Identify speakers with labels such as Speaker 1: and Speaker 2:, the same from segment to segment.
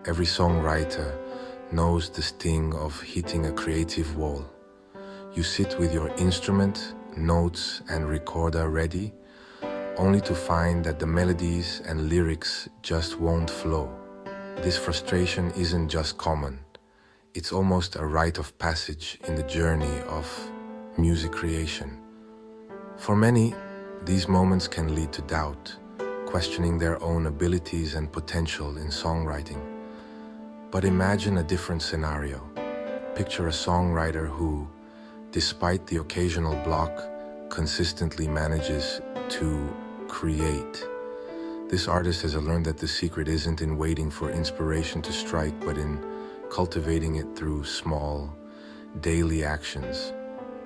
Speaker 1: Every songwriter knows the sting of hitting a creative wall. You sit with your instrument, notes, and recorder ready, only to find that the melodies and lyrics just won't flow. This frustration isn't just common, it's almost a rite of passage in the journey of music creation. For many, these moments can lead to doubt, questioning their own abilities and potential in songwriting. But imagine a different scenario. Picture a songwriter who, despite the occasional block, consistently manages to create. This artist has learned that the secret isn't in waiting for inspiration to strike, but in cultivating it through small, daily actions.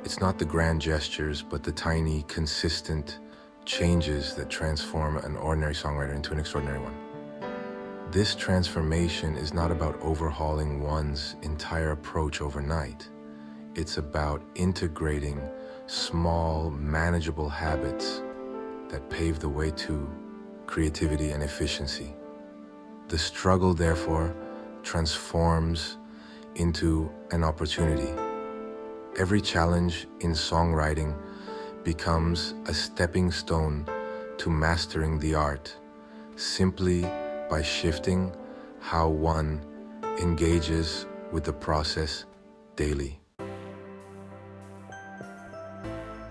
Speaker 1: It's not the grand gestures, but the tiny, consistent changes that transform an ordinary songwriter into an extraordinary one. This transformation is not about overhauling one's entire approach overnight. It's about integrating small, manageable habits that pave the way to creativity and efficiency. The struggle, therefore, transforms into an opportunity. Every challenge in songwriting becomes a stepping stone to mastering the art, simply by shifting how one engages with the process daily.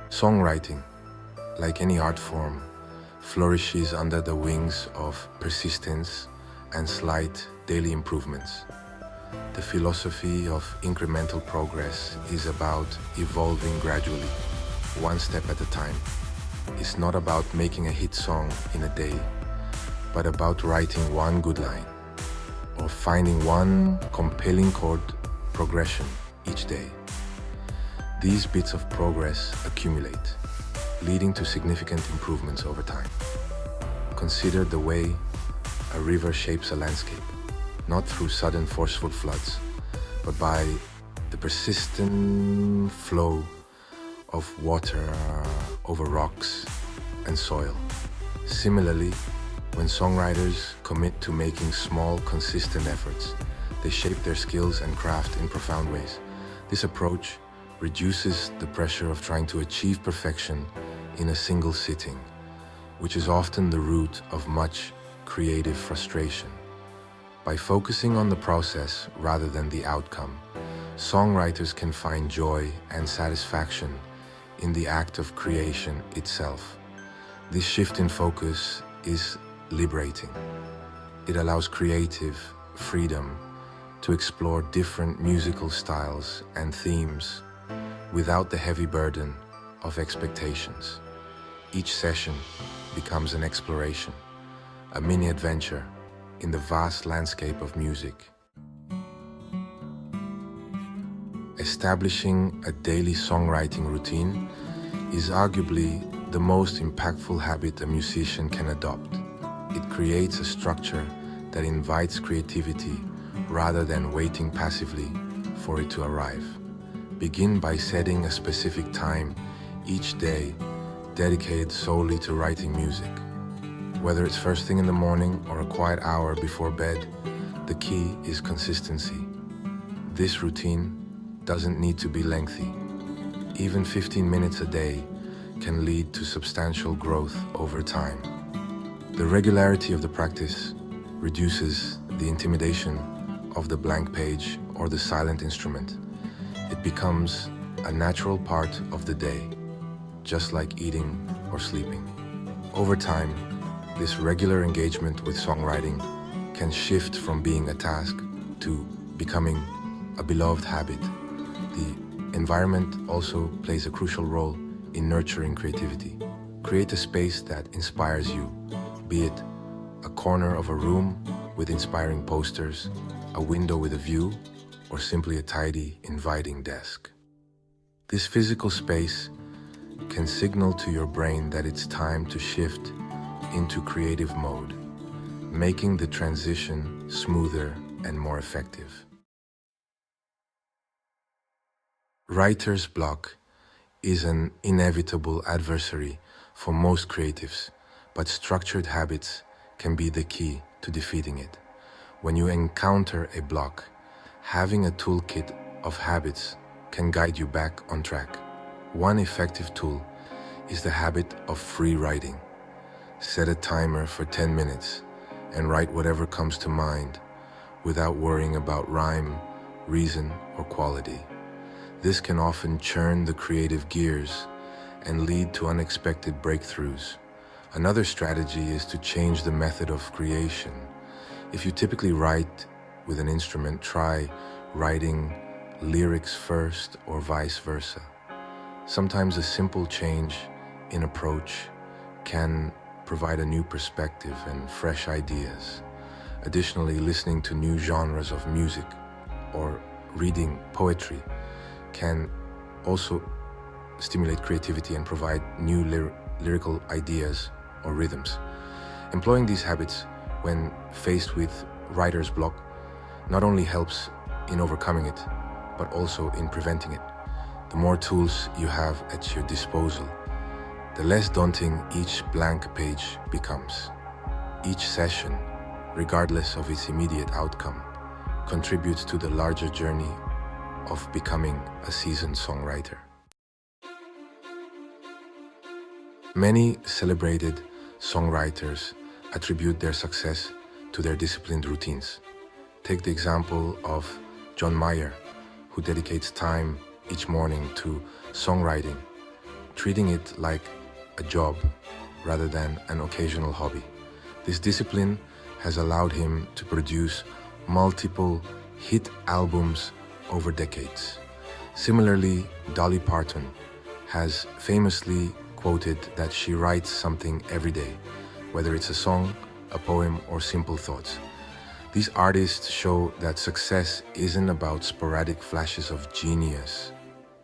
Speaker 1: Songwriting, like any art form, flourishes under the wings of persistence and slight daily improvements. The philosophy of incremental progress is about evolving gradually, one step at a time. It's not about making a hit song in a day, but about writing one good line or finding one compelling chord progression each day. These bits of progress accumulate, leading to significant improvements over time. Consider the way a river shapes a landscape, not through sudden forceful floods, but by the persistent flow of water over rocks and soil. Similarly, when songwriters commit to making small, consistent efforts, they shape their skills and craft in profound ways. This approach reduces the pressure of trying to achieve perfection in a single sitting, which is often the root of much creative frustration. By focusing on the process rather than the outcome, songwriters can find joy and satisfaction in the act of creation itself. This shift in focus is liberating. It allows creative freedom to explore different musical styles and themes without the heavy burden of expectations. Each session becomes an exploration, a mini adventure in the vast landscape of music. Establishing a daily songwriting routine is arguably the most impactful habit a musician can adopt. It creates a structure that invites creativity rather than waiting passively for it to arrive. Begin by setting a specific time each day dedicated solely to writing music. Whether it's first thing in the morning or a quiet hour before bed, the key is consistency. This routine doesn't need to be lengthy. Even 15 minutes a day can lead to substantial growth over time. The regularity of the practice reduces the intimidation of the blank page or the silent instrument. It becomes a natural part of the day, just like eating or sleeping. Over time, this regular engagement with songwriting can shift from being a task to becoming a beloved habit. The environment also plays a crucial role in nurturing creativity. Create a space that inspires you, be it a corner of a room with inspiring posters, a window with a view, or simply a tidy, inviting desk. This physical space can signal to your brain that it's time to shift into creative mode, making the transition smoother and more effective. Writer's block is an inevitable adversary for most creatives, but structured habits can be the key to defeating it. When you encounter a block, having a toolkit of habits can guide you back on track. One effective tool is the habit of free writing. Set a timer for 10 minutes and write whatever comes to mind without worrying about rhyme, reason, or quality. This can often churn the creative gears and lead to unexpected breakthroughs. Another strategy is to change the method of creation. If you typically write with an instrument, try writing lyrics first or vice versa. Sometimes a simple change in approach can provide a new perspective and fresh ideas. Additionally, listening to new genres of music or reading poetry can also stimulate creativity and provide new lyrical ideas or rhythms. Employing these habits when faced with writer's block not only helps in overcoming it, but also in preventing it. The more tools you have at your disposal, the less daunting each blank page becomes. Each session, regardless of its immediate outcome, contributes to the larger journey of becoming a seasoned songwriter. Many celebrated songwriters attribute their success to their disciplined routines. Take the example of John Mayer, who dedicates time each morning to songwriting, treating it like a job rather than an occasional hobby. This discipline has allowed him to produce multiple hit albums over decades. Similarly, Dolly Parton has famously quoted that she writes something every day, whether it's a song, a poem, or simple thoughts. These artists show that success isn't about sporadic flashes of genius,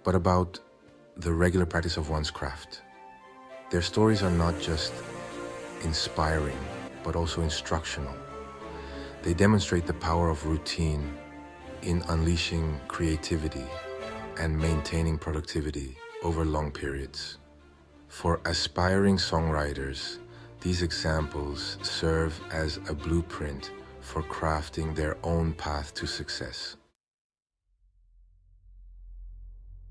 Speaker 1: but about the regular practice of one's craft. Their stories are not just inspiring, but also instructional. They demonstrate the power of routine in unleashing creativity and maintaining productivity over long periods. For aspiring songwriters, these examples serve as a blueprint for crafting their own path to success.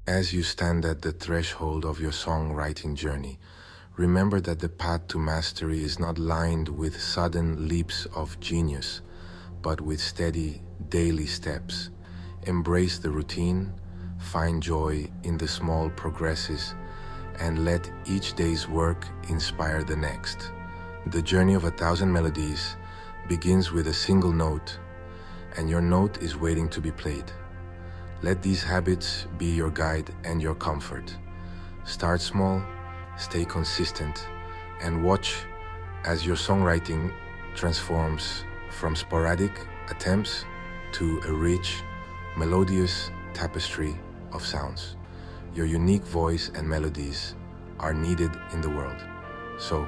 Speaker 1: As you stand at the threshold of your songwriting journey, remember that the path to mastery is not lined with sudden leaps of genius, but with steady, daily steps. Embrace the routine, find joy in the small progresses, and let each day's work inspire the next. The journey of 1,000 melodies begins with a single note, and your note is waiting to be played. Let these habits be your guide and your comfort. Start small, stay consistent, and watch as your songwriting transforms from sporadic attempts to a rich, melodious tapestry of sounds. Your unique voice and melodies are needed in the world. So,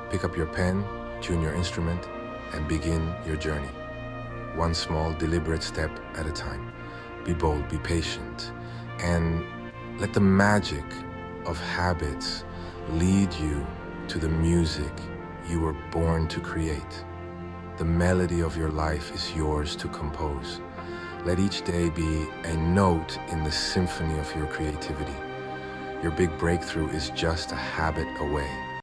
Speaker 1: pick up your pen, tune your instrument, and begin your journey. One small, deliberate step at a time. Be bold, be patient, and let the magic of habits lead you to the music you were born to create. The melody of your life is yours to compose. Let each day be a note in the symphony of your creativity. Your big breakthrough is just a habit away.